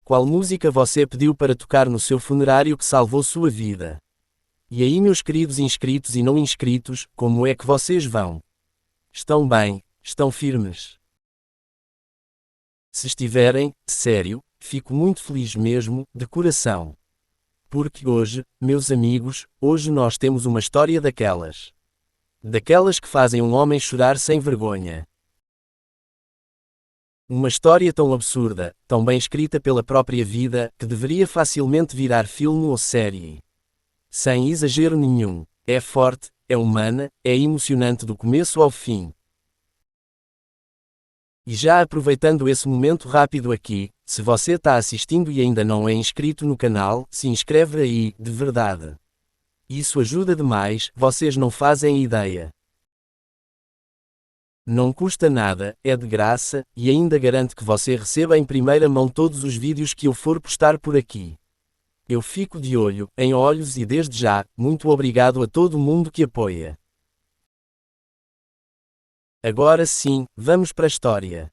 qual música você pediu para tocar no seu funerário que salvou sua vida? E aí, meus queridos inscritos e não inscritos, como é que vocês vão? Estão bem? Estão firmes? Se estiverem, sério, fico muito feliz mesmo, de coração. Porque hoje, meus amigos, hoje nós temos uma história daquelas. Daquelas que fazem um homem chorar sem vergonha. Uma história tão absurda, tão bem escrita pela própria vida, que deveria facilmente virar filme ou série. Sem exagero nenhum. É forte, é humana, é emocionante do começo ao fim. E já aproveitando esse momento rápido aqui, se você está assistindo e ainda não é inscrito no canal, se inscreve aí, de verdade. Isso ajuda demais, vocês não fazem ideia. Não custa nada, é de graça, e ainda garante que você receba em primeira mão todos os vídeos que eu for postar por aqui. Eu fico de olho, em olhos e desde já, muito obrigado a todo mundo que apoia. Agora sim, vamos para a história.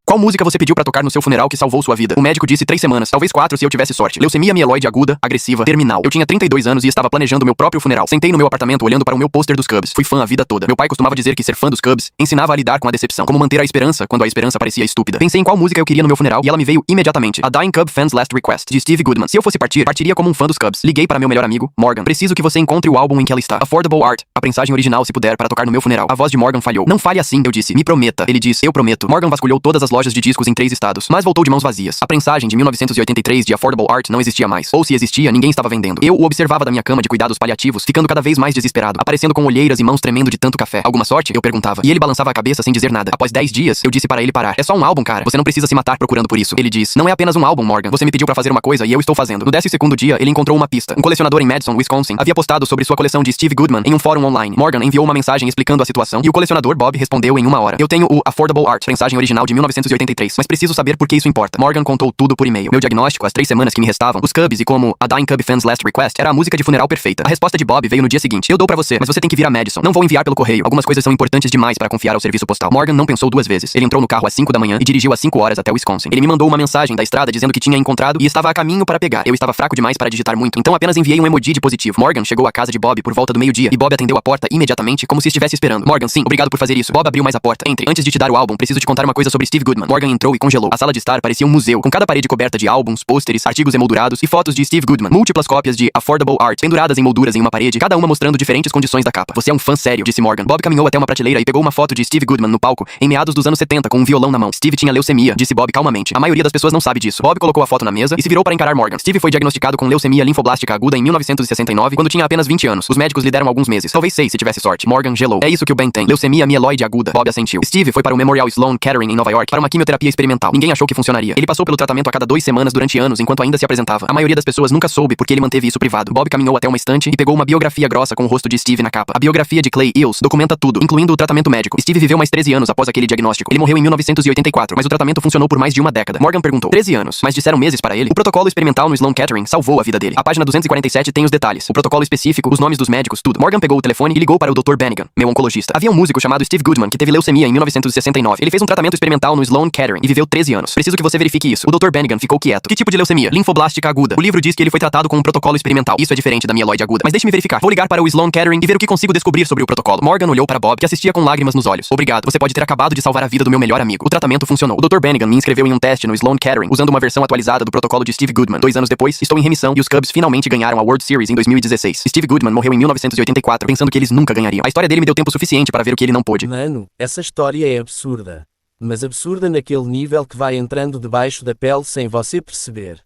Qual música você pediu pra tocar no seu funeral que salvou sua vida? O médico disse 3 semanas, talvez 4 se eu tivesse sorte. Leucemia mieloide aguda, agressiva, terminal. Eu tinha 32 anos e estava planejando meu próprio funeral. Sentei no meu apartamento olhando para o meu pôster dos Cubs. Fui fã a vida toda. Meu pai costumava dizer que ser fã dos Cubs ensinava a lidar com a decepção. Como manter a esperança quando a esperança parecia estúpida. Pensei em qual música eu queria no meu funeral e ela me veio imediatamente. A Dying Cub Fan's Last Request, de Steve Goodman. Se eu fosse partir, partiria como um fã dos Cubs. Liguei para meu melhor amigo, Morgan. Preciso que você encontre o álbum em que ela está. Affordable Art, a prensagem original se puder para tocar no meu funeral. A voz de Morgan falhou. Não fale assim, eu disse. Me prometa. Ele disse, eu prometo. Morgan vasculhou todas as lojas de discos em 3 estados, mas voltou de mãos vazias. A prensagem de 1983 de Affordable Art não existia mais. Ou se existia, ninguém estava vendendo. Eu o observava da minha cama de cuidados paliativos, ficando cada vez mais desesperado, aparecendo com olheiras e mãos tremendo de tanto café. Alguma sorte? Eu perguntava. E ele balançava a cabeça sem dizer nada. Após 10 dias, eu disse para ele parar. É só um álbum, cara. Você não precisa se matar procurando por isso. Ele diz, não é apenas um álbum, Morgan. Você me pediu pra fazer uma coisa e eu estou fazendo. No 12º dia, ele encontrou uma pista. Um colecionador em Madison, Wisconsin, havia postado sobre sua coleção de Steve Goodman em um fórum online. Morgan enviou uma mensagem explicando a situação e o colecionador Bob respondeu em 1 hora. Eu tenho o Affordable Art, prensagem original de 1983, mas preciso saber por que isso importa. Morgan contou tudo por e-mail. Meu diagnóstico, as 3 semanas que me restavam, os Cubs e como a Dying Cub Fan's Last Request era a música de funeral perfeita. A resposta de Bob veio no dia seguinte. Eu dou pra você, mas você tem que vir a Madison. Não vou enviar pelo correio. Algumas coisas são importantes demais para confiar ao serviço postal. Morgan não pensou 2 vezes. Ele entrou no carro às 5 da manhã e dirigiu às 5 horas até Wisconsin. Ele me mandou uma mensagem da estrada dizendo que tinha encontrado e estava a caminho para pegar. Eu estava fraco demais para digitar muito, então apenas enviei um emoji de positivo. Morgan chegou à casa de Bob por volta do meio-dia e Bob atendeu a porta imediatamente como se estivesse esperando. Morgan, sim, obrigado por fazer isso. Bob abriu mais a porta. Entre. Antes de te dar o álbum, preciso te contar uma coisa sobre Steve Goodman. Morgan entrou e congelou. A sala de estar parecia um museu, com cada parede coberta de álbuns, pôsteres, artigos emoldurados e fotos de Steve Goodman. Múltiplas cópias de Affordable Art, penduradas em molduras em uma parede, cada uma mostrando diferentes condições da capa. Você é um fã sério, disse Morgan. Bob caminhou até uma prateleira e pegou uma foto de Steve Goodman no palco, em meados dos anos 70, com um violão na mão. Steve tinha leucemia, disse Bob calmamente. A maioria das pessoas não sabe disso. Bob colocou a foto na mesa e se virou para encarar Morgan. Steve foi diagnosticado com leucemia linfoblástica aguda em 1969, quando tinha apenas 20 anos. Os médicos lhe deram alguns meses, talvez 6 se tivesse sorte. Morgan gelou. É isso que o Ben tem. Leucemia mieloide aguda. Bob assentiu. Steve foi para o Memorial Sloan Kettering em Nova York para uma quimioterapia experimental. Ninguém achou que funcionaria. Ele passou pelo tratamento a cada 2 semanas durante anos, enquanto ainda se apresentava. A maioria das pessoas nunca soube porque ele manteve isso privado. Bob caminhou até uma estante e pegou uma biografia grossa com o rosto de Steve na capa. A biografia de Clay Eels documenta tudo, incluindo o tratamento médico. Steve viveu mais 13 anos após aquele diagnóstico. Ele morreu em 1984, mas o tratamento funcionou por mais de uma década. Morgan perguntou, 13 anos, mas disseram meses para ele? O protocolo experimental no Sloan Kettering salvou a vida dele. A página 247 tem os detalhes. O protocolo específico, os nomes dos médicos, tudo. Morgan pegou o telefone e ligou para o Dr. Bennigan, meu oncologista. Havia um músico chamado Steve Goodman que teve leucemia em 1969. Ele fez um tratamento experimental no Sloan Kettering e viveu 13 anos. Preciso que você verifique isso. O Dr. Bennigan ficou quieto. Que tipo de leucemia? Linfoblástica aguda. O livro diz que ele foi tratado com um protocolo experimental. Isso é diferente da mieloide aguda. Mas deixe-me verificar. Vou ligar para o Sloan Kettering e ver o que consigo descobrir sobre o protocolo. Morgan olhou para Bob, que assistia com lágrimas nos olhos. Obrigado. Você pode ter acabado de salvar a vida do meu melhor amigo. O tratamento funcionou. O Dr. Bennigan me inscreveu em um teste no Sloan Kettering, usando uma versão atualizada do protocolo de Steve Goodman. 2 anos depois, estou em remissão e os Cubs finalmente ganharam a World Series em 2016. Steve Goodman morreu em 1984, pensando que eles nunca ganhariam. A história dele me deu tempo suficiente para ver o que ele não pôde. Mano, essa história é absurda. Mas absurda naquele nível que vai entrando debaixo da pele sem você perceber.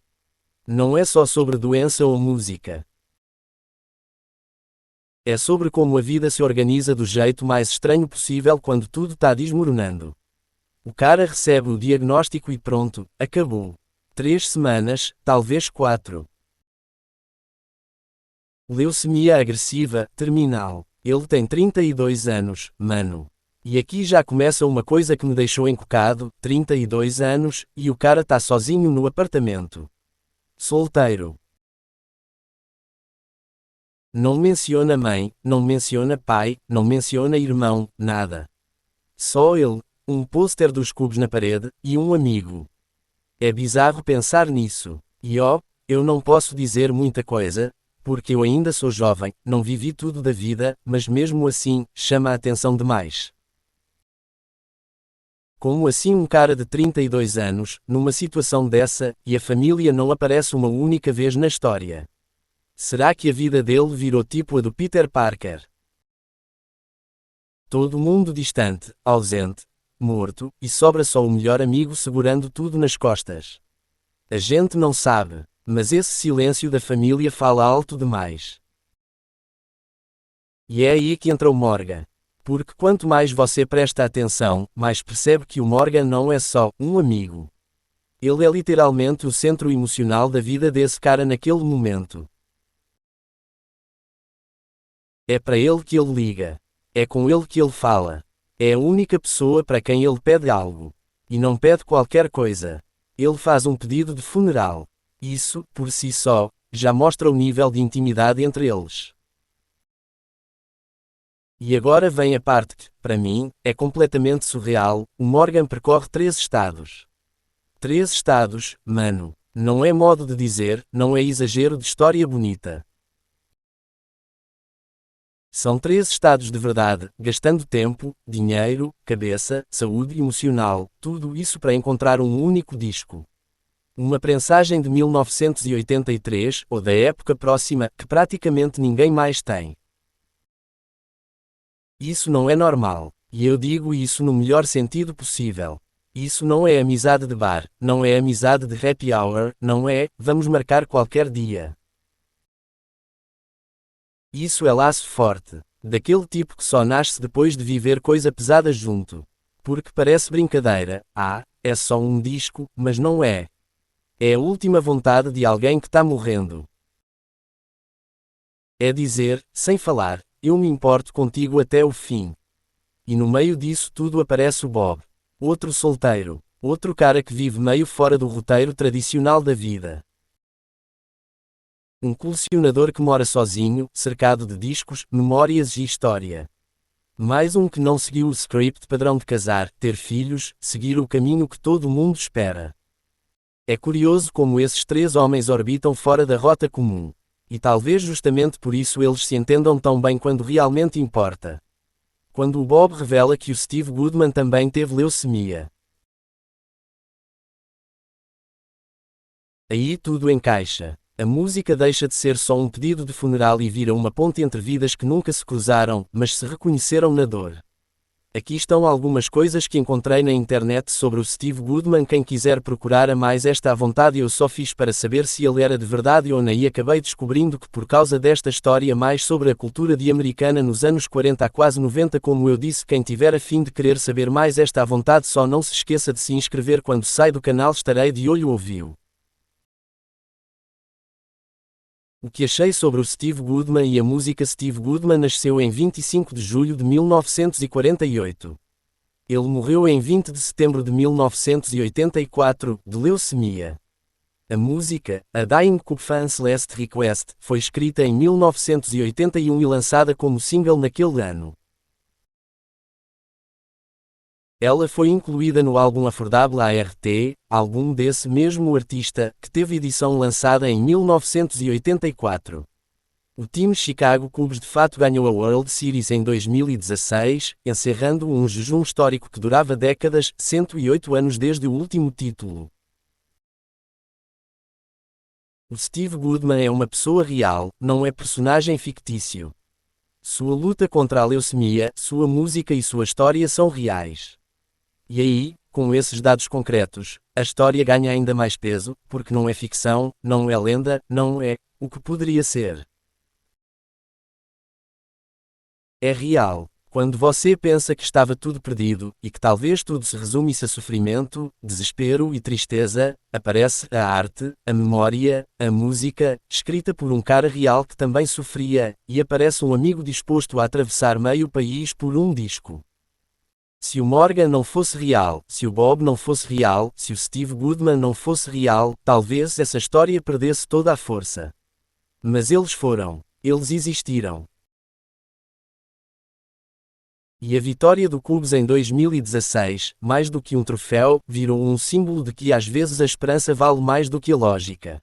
Não é só sobre doença ou música. É sobre como a vida se organiza do jeito mais estranho possível quando tudo está desmoronando. O cara recebe o diagnóstico e pronto, acabou. 3 semanas, talvez 4. Leucemia agressiva, terminal. Ele tem 32 anos, mano. E aqui já começa uma coisa que me deixou encucado, 32 anos, e o cara tá sozinho no apartamento. Solteiro. Não menciona mãe, não menciona pai, não menciona irmão, nada. Só ele, um pôster dos Cubs na parede, e um amigo. É bizarro pensar nisso. E eu não posso dizer muita coisa, porque eu ainda sou jovem, não vivi tudo da vida, mas mesmo assim, chama a atenção demais. Como assim um cara de 32 anos, numa situação dessa, e a família não aparece uma única vez na história? Será que a vida dele virou tipo a do Peter Parker? Todo mundo distante, ausente, morto, e sobra só o melhor amigo segurando tudo nas costas. A gente não sabe, mas esse silêncio da família fala alto demais. E é aí que entra o Morgan. Porque quanto mais você presta atenção, mais percebe que o Morgan não é só um amigo. Ele é literalmente o centro emocional da vida desse cara naquele momento. É para ele que ele liga. É com ele que ele fala. É a única pessoa para quem ele pede algo. E não pede qualquer coisa. Ele faz um pedido de funeral. Isso, por si só, já mostra o nível de intimidade entre eles. E agora vem a parte que, para mim, é completamente surreal. O Morgan percorre 3 estados. 3 estados, mano. Não é modo de dizer, não é exagero de história bonita. São 3 estados de verdade, gastando tempo, dinheiro, cabeça, saúde emocional, tudo isso para encontrar um único disco. Uma prensagem de 1983, ou da época próxima, que praticamente ninguém mais tem. Isso não é normal. E eu digo isso no melhor sentido possível. Isso não é amizade de bar, não é amizade de happy hour, não é, vamos marcar qualquer dia. Isso é laço forte. Daquele tipo que só nasce depois de viver coisa pesada junto. Porque parece brincadeira, é só um disco, mas não é. É a última vontade de alguém que está morrendo. É dizer, sem falar, eu me importo contigo até o fim. E no meio disso tudo aparece o Bob. Outro solteiro. Outro cara que vive meio fora do roteiro tradicional da vida. Um colecionador que mora sozinho, cercado de discos, memórias e história. Mais um que não seguiu o script padrão de casar, ter filhos, seguir o caminho que todo mundo espera. É curioso como esses 3 homens orbitam fora da rota comum. E talvez justamente por isso eles se entendam tão bem quando realmente importa. Quando o Bob revela que o Steve Goodman também teve leucemia. Aí tudo encaixa. A música deixa de ser só um pedido de funeral e vira uma ponte entre vidas que nunca se cruzaram, mas se reconheceram na dor. Aqui estão algumas coisas que encontrei na internet sobre o Steve Goodman. Quem quiser procurar a mais esta à vontade, eu só fiz para saber se ele era de verdade ou não, e acabei descobrindo que por causa desta história mais sobre a cultura de americana nos anos 40 a quase 90, como eu disse, quem tiver a fim de querer saber mais esta à vontade, só não se esqueça de se inscrever quando sai do canal, estarei de olho ouviu. O que achei sobre o Steve Goodman e a música. Steve Goodman nasceu em 25 de julho de 1948. Ele morreu em 20 de setembro de 1984, de leucemia. A música, A Dying Cupfan's Last Request, foi escrita em 1981 e lançada como single naquele ano. Ela foi incluída no álbum Affordable ART, álbum desse mesmo artista, que teve edição lançada em 1984. O time Chicago Cubs de fato ganhou a World Series em 2016, encerrando um jejum histórico que durava décadas, 108 anos desde o último título. O Steve Goodman é uma pessoa real, não é personagem fictício. Sua luta contra a leucemia, sua música e sua história são reais. E aí, com esses dados concretos, a história ganha ainda mais peso, porque não é ficção, não é lenda, não é o que poderia ser. É real. Quando você pensa que estava tudo perdido, e que talvez tudo se resumisse a sofrimento, desespero e tristeza, aparece a arte, a memória, a música, escrita por um cara real que também sofria, e aparece um amigo disposto a atravessar meio país por um disco. Se o Morgan não fosse real, se o Bob não fosse real, se o Steve Goodman não fosse real, talvez essa história perdesse toda a força. Mas eles foram. Eles existiram. E a vitória do Cubs em 2016, mais do que um troféu, virou um símbolo de que às vezes a esperança vale mais do que a lógica.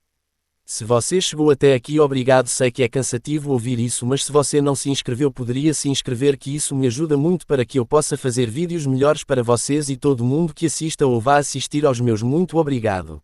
Se você chegou até aqui, obrigado. Sei que é cansativo ouvir isso, mas se você não se inscreveu, poderia se inscrever, que isso me ajuda muito para que eu possa fazer vídeos melhores para vocês e todo mundo que assista ou vá assistir aos meus. Muito obrigado.